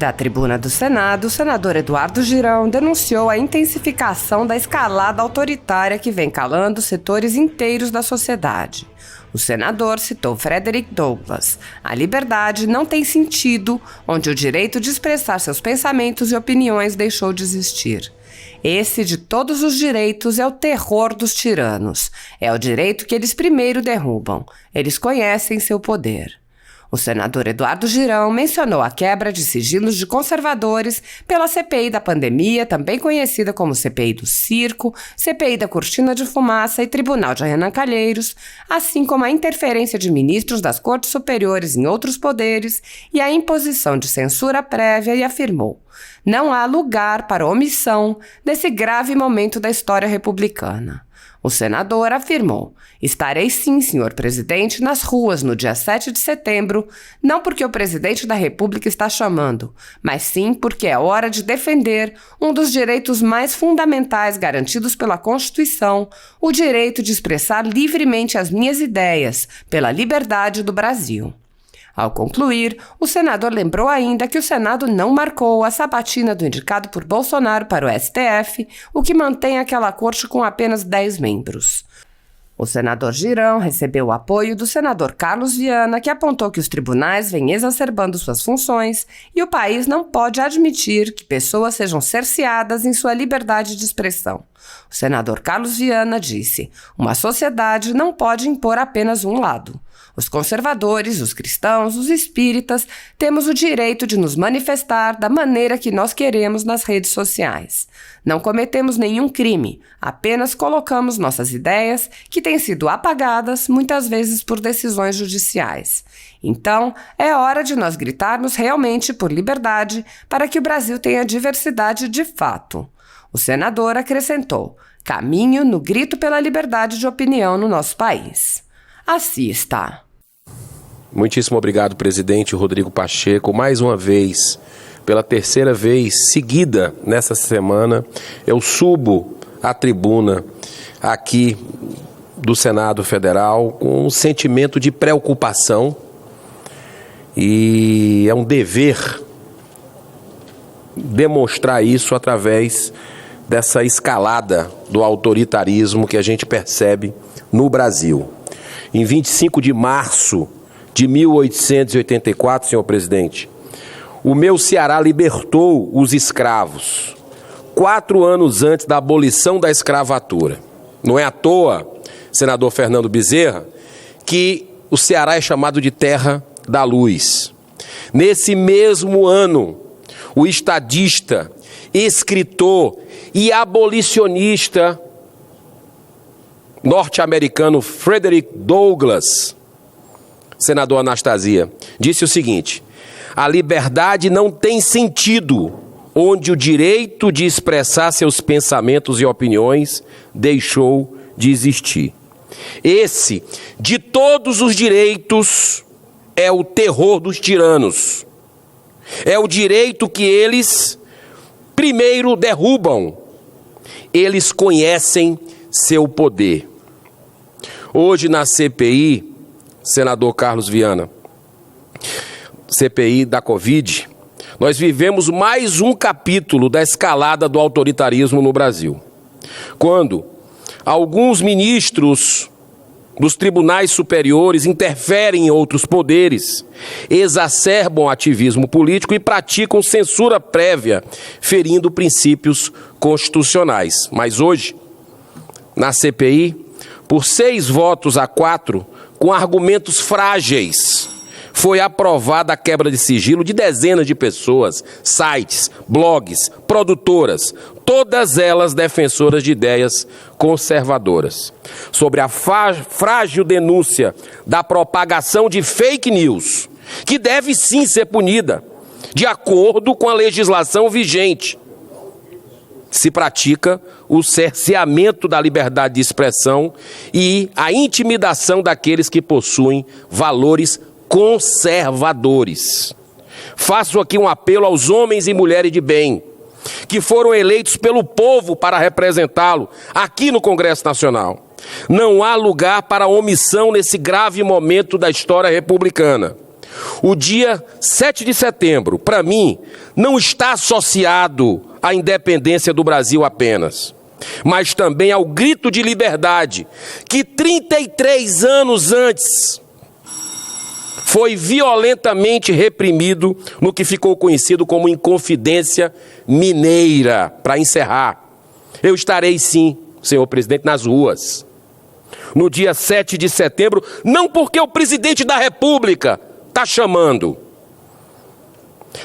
Da tribuna do Senado, o senador Eduardo Girão denunciou a intensificação da escalada autoritária que vem calando setores inteiros da sociedade. O senador citou Frederick Douglass. A liberdade não tem sentido onde o direito de expressar seus pensamentos e opiniões deixou de existir. Esse de todos os direitos é o terror dos tiranos. É o direito que eles primeiro derrubam. Eles conhecem seu poder. O senador Eduardo Girão mencionou a quebra de sigilos de conservadores pela CPI da pandemia, também conhecida como CPI do circo, CPI da cortina de fumaça e Tribunal de Renan Calheiros, assim como a interferência de ministros das cortes superiores em outros poderes e a imposição de censura prévia, e afirmou: não há lugar para omissão desse grave momento da história republicana. O senador afirmou: estarei sim, senhor presidente, nas ruas no dia 7 de setembro, não porque o presidente da República está chamando, mas sim porque é hora de defender um dos direitos mais fundamentais garantidos pela Constituição, o direito de expressar livremente as minhas ideias, pela liberdade do Brasil. Ao concluir, o senador lembrou ainda que o Senado não marcou a sabatina do indicado por Bolsonaro para o STF, o que mantém aquela corte com apenas 10 membros. O senador Girão recebeu o apoio do senador Carlos Viana, que apontou que os tribunais vêm exacerbando suas funções e o país não pode admitir que pessoas sejam cerceadas em sua liberdade de expressão. O senador Carlos Viana disse: uma sociedade não pode impor apenas um lado. Os conservadores, os cristãos, os espíritas, temos o direito de nos manifestar da maneira que nós queremos nas redes sociais. Não cometemos nenhum crime, apenas colocamos nossas ideias, que têm sido apagadas muitas vezes por decisões judiciais. Então, é hora de nós gritarmos realmente por liberdade para que o Brasil tenha diversidade de fato. O senador acrescentou: caminho no grito pela liberdade de opinião no nosso país. Assista. Muitíssimo obrigado, presidente Rodrigo Pacheco. Mais uma vez, pela terceira vez seguida nessa semana, eu subo à tribuna aqui do Senado Federal com um sentimento de preocupação, e é um dever demonstrar isso através dessa escalada do autoritarismo que a gente percebe no Brasil. Em 25 de março de 1884, senhor presidente, o meu Ceará libertou os escravos, 4 anos antes da abolição da escravatura. Não é à toa, senador Fernando Bezerra, que o Ceará é chamado de terra da luz. Nesse mesmo ano, o estadista, escritor e abolicionista norte-americano Frederick Douglass, senador Anastasia, disse o seguinte: a liberdade não tem sentido onde o direito de expressar seus pensamentos e opiniões deixou de existir. Esse, de todos os direitos, é o terror dos tiranos. É o direito que eles primeiro derrubam. Eles conhecem seu poder. Hoje na CPI, senador Carlos Viana, CPI da Covid, nós vivemos mais um capítulo da escalada do autoritarismo no Brasil. Quando alguns ministros dos tribunais superiores interferem em outros poderes, exacerbam o ativismo político e praticam censura prévia, ferindo princípios constitucionais. Mas hoje, na CPI, por 6 votos a 4, com argumentos frágeis, foi aprovada a quebra de sigilo de dezenas de pessoas, sites, blogs, produtoras, todas elas defensoras de ideias conservadoras, sobre a frágil denúncia da propagação de fake news, que deve sim ser punida, de acordo com a legislação vigente. Se pratica o cerceamento da liberdade de expressão e a intimidação daqueles que possuem valores conservadores. Faço aqui um apelo aos homens e mulheres de bem, que foram eleitos pelo povo para representá-lo aqui no Congresso Nacional. Não há lugar para omissão nesse grave momento da história republicana. O dia 7 de setembro, para mim, não está associado à independência do Brasil apenas, mas também ao grito de liberdade que 33 anos antes foi violentamente reprimido no que ficou conhecido como Inconfidência Mineira. Para encerrar, eu estarei sim, senhor presidente, nas ruas, no dia 7 de setembro, não porque o presidente da República está chamando,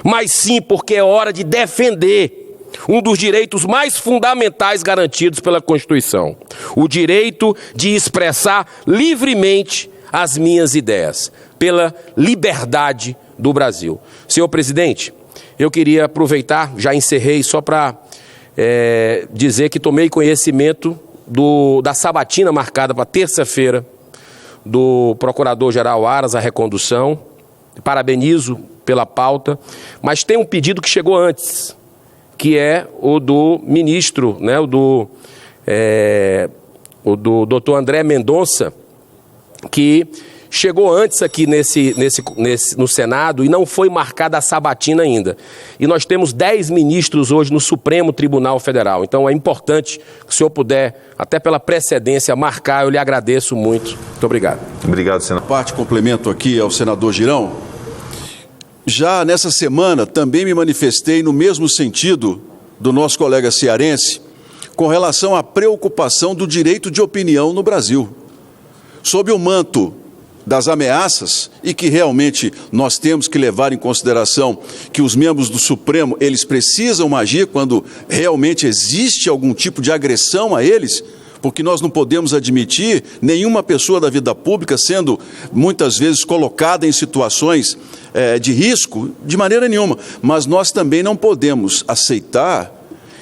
mas sim porque é hora de defender um dos direitos mais fundamentais garantidos pela Constituição, o direito de expressar livremente as minhas ideias, pela liberdade do Brasil. Senhor presidente, eu queria aproveitar, já encerrei, só para dizer que tomei conhecimento da sabatina marcada para terça-feira do Procurador-Geral Aras, a recondução. Parabenizo pela pauta, mas tem um pedido que chegou antes, que é o do ministro, né, o do doutor André Mendonça, que chegou antes aqui no Senado e não foi marcada a sabatina ainda. E nós temos 10 ministros hoje no Supremo Tribunal Federal. Então é importante que o senhor puder, até pela precedência, marcar. Eu lhe agradeço muito. Muito obrigado. Obrigado, senador. Parte complemento aqui ao senador Girão. Já nessa semana também me manifestei no mesmo sentido do nosso colega cearense com relação à preocupação do direito de opinião no Brasil. Sob o manto das ameaças, e que realmente nós temos que levar em consideração que os membros do Supremo, eles precisam agir quando realmente existe algum tipo de agressão a eles, porque nós não podemos admitir nenhuma pessoa da vida pública sendo muitas vezes colocada em situações de risco, de maneira nenhuma. Mas nós também não podemos aceitar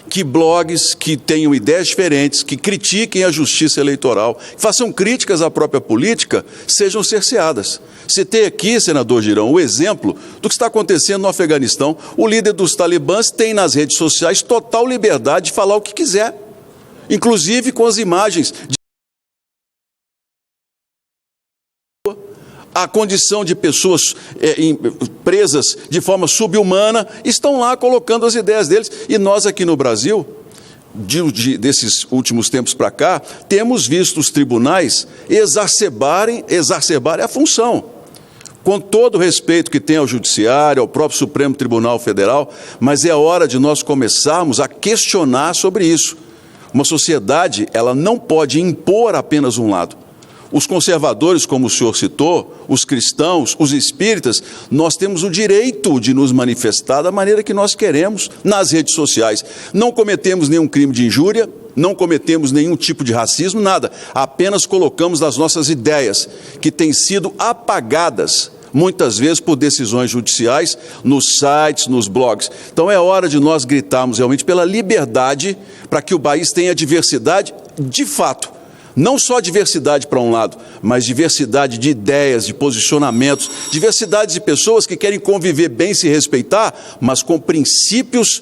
que blogs que tenham ideias diferentes, que critiquem a justiça eleitoral, que façam críticas à própria política, sejam cerceadas. Citei aqui, senador Girão, o exemplo do que está acontecendo no Afeganistão. O líder dos talibãs tem nas redes sociais total liberdade de falar o que quiser, inclusive com as imagens de a condição de pessoas presas de forma subhumana, estão lá colocando as ideias deles. E nós aqui no Brasil, desses últimos tempos para cá, temos visto os tribunais exacerbarem a função. Com todo o respeito que tem ao Judiciário, ao próprio Supremo Tribunal Federal, mas é hora de nós começarmos a questionar sobre isso. Uma sociedade, ela não pode impor apenas um lado. Os conservadores, como o senhor citou, os cristãos, os espíritas, nós temos o direito de nos manifestar da maneira que nós queremos nas redes sociais. Não cometemos nenhum crime de injúria, não cometemos nenhum tipo de racismo, nada. Apenas colocamos as nossas ideias, que têm sido apagadas, muitas vezes por decisões judiciais, nos sites, nos blogs. Então é hora de nós gritarmos realmente pela liberdade, para que o país tenha diversidade de fato. Não só diversidade para um lado, mas diversidade de ideias, de posicionamentos, diversidade de pessoas que querem conviver bem, se respeitar, mas com princípios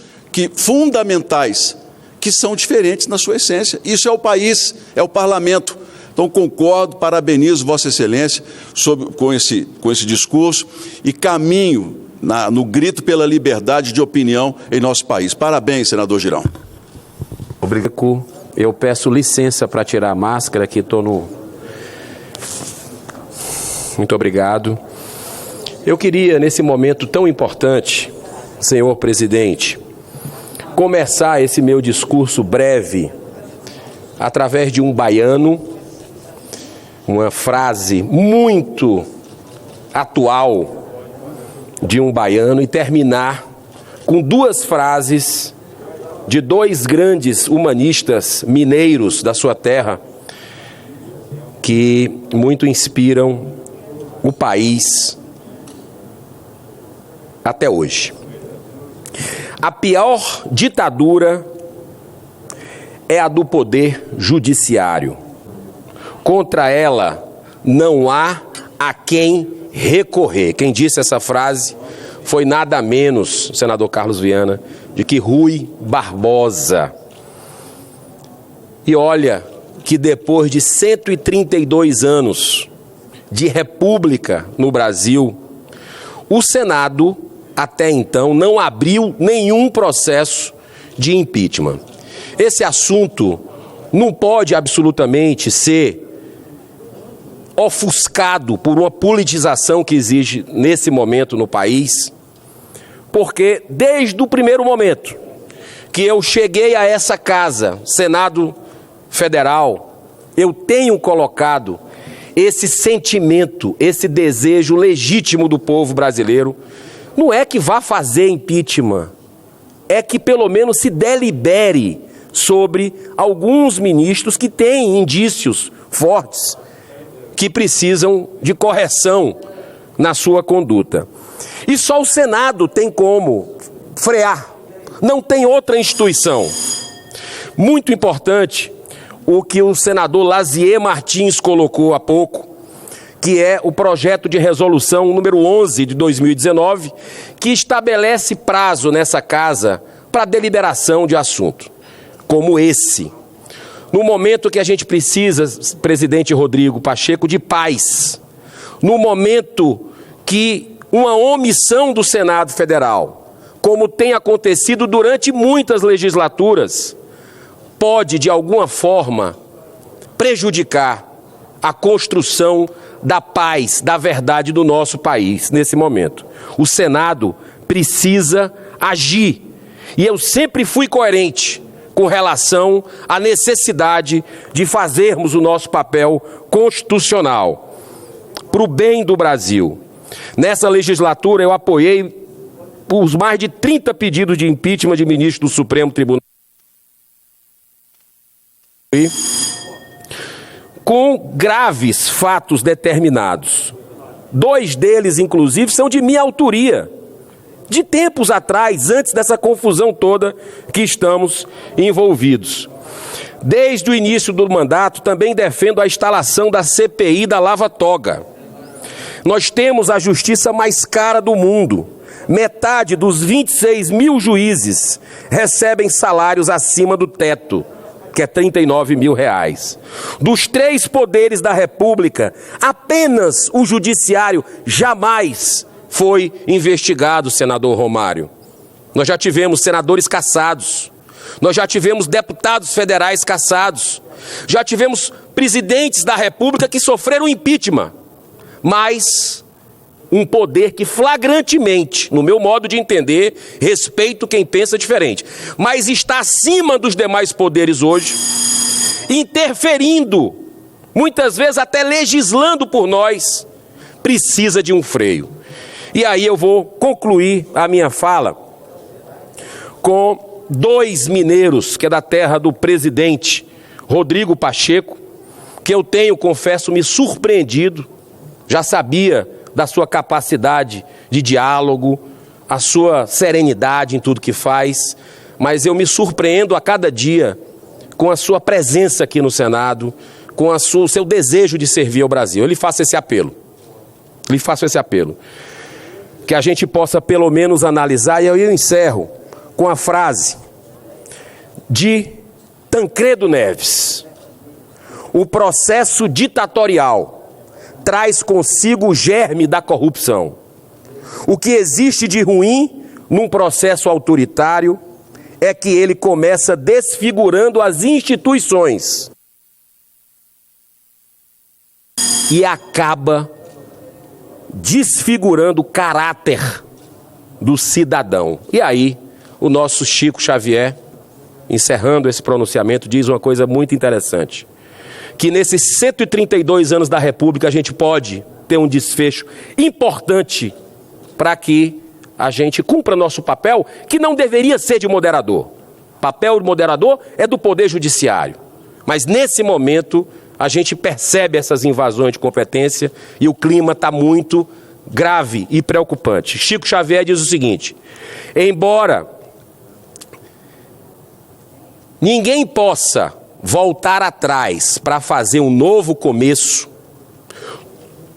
fundamentais, que são diferentes na sua essência. Isso é o país, é o parlamento. Então concordo, parabenizo Vossa Excelência com esse discurso e caminho no grito pela liberdade de opinião em nosso país. Parabéns, senador Girão. Obrigado. Eu peço licença para tirar a máscara, que estou no... Muito obrigado. Eu queria, nesse momento tão importante, senhor presidente, começar esse meu discurso breve através de um baiano, uma frase muito atual de um baiano, e terminar com duas frases de dois grandes humanistas mineiros da sua terra, que muito inspiram o país até hoje. A pior ditadura é a do poder judiciário. Contra ela não há a quem recorrer. Quem disse essa frase foi nada menos, senador Carlos Viana, de que Rui Barbosa. E olha que depois de 132 anos de república no Brasil, O Senado, até então, não abriu nenhum processo de impeachment. Esse assunto não pode absolutamente ser ofuscado por uma politização que existe nesse momento no país, porque desde o primeiro momento que eu cheguei a essa casa, Senado Federal, eu tenho colocado esse sentimento, esse desejo legítimo do povo brasileiro. Não é que vá fazer impeachment, é que pelo menos se delibere sobre alguns ministros que têm indícios fortes que precisam de correção na sua conduta. E só o Senado tem como frear, não tem outra instituição. Muito importante o que o senador Lazier Martins colocou há pouco, que é o projeto de resolução número 11 de 2019, que estabelece prazo nessa casa para deliberação de assunto como esse. No momento que a gente precisa, presidente Rodrigo Pacheco, de paz, no momento que uma omissão do Senado Federal, como tem acontecido durante muitas legislaturas, pode, de alguma forma, prejudicar a construção da paz, da verdade do nosso país nesse momento. O Senado precisa agir. E eu sempre fui coerente com relação à necessidade de fazermos o nosso papel constitucional para o bem do Brasil. Nessa legislatura eu apoiei os mais de 30 pedidos de impeachment de ministros do Supremo Tribunal, com graves fatos determinados. 2 deles, inclusive, são de minha autoria, de tempos atrás, antes dessa confusão toda que estamos envolvidos. Desde o início do mandato, também defendo a instalação da CPI da Lava Toga. Nós temos a justiça mais cara do mundo. Metade dos 26 mil juízes recebem salários acima do teto, que é R$39 mil. Dos 3 poderes da República, apenas o judiciário jamais foi investigado, senador Romário. Nós já tivemos senadores cassados, nós já tivemos deputados federais cassados, já tivemos presidentes da República que sofreram impeachment, mas um poder que flagrantemente, no meu modo de entender, respeito quem pensa diferente, mas está acima dos demais poderes hoje, interferindo, muitas vezes até legislando por nós, precisa de um freio. E aí eu vou concluir a minha fala com 2 mineiros, que é da terra do presidente Rodrigo Pacheco, que eu tenho, confesso, me surpreendido. Já sabia da sua capacidade de diálogo, a sua serenidade em tudo que faz, mas eu me surpreendo a cada dia com a sua presença aqui no Senado, com o seu desejo de servir ao Brasil. Eu lhe faço esse apelo, que a gente possa pelo menos analisar, e eu encerro com a frase de Tancredo Neves: o processo ditatorial traz consigo o germe da corrupção. O que existe de ruim num processo autoritário é que ele começa desfigurando as instituições e acaba desfigurando o caráter do cidadão. E aí, o nosso Chico Xavier, encerrando esse pronunciamento, diz uma coisa muito interessante: que nesses 132 anos da República a gente pode ter um desfecho importante para que a gente cumpra nosso papel, que não deveria ser de moderador. Papel de moderador é do Poder Judiciário. Mas nesse momento a gente percebe essas invasões de competência e o clima está muito grave e preocupante. Chico Xavier diz o seguinte: embora ninguém possa voltar atrás para fazer um novo começo,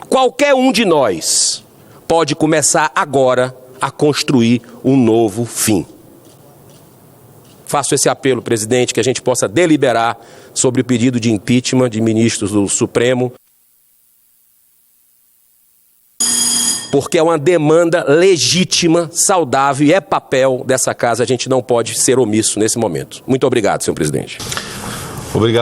qualquer um de nós pode começar agora a construir um novo fim. Faço esse apelo, presidente, que a gente possa deliberar sobre o pedido de impeachment de ministros do Supremo, porque é uma demanda legítima, saudável e é papel dessa casa. A gente não pode ser omisso nesse momento. Muito obrigado, senhor presidente. Obrigado.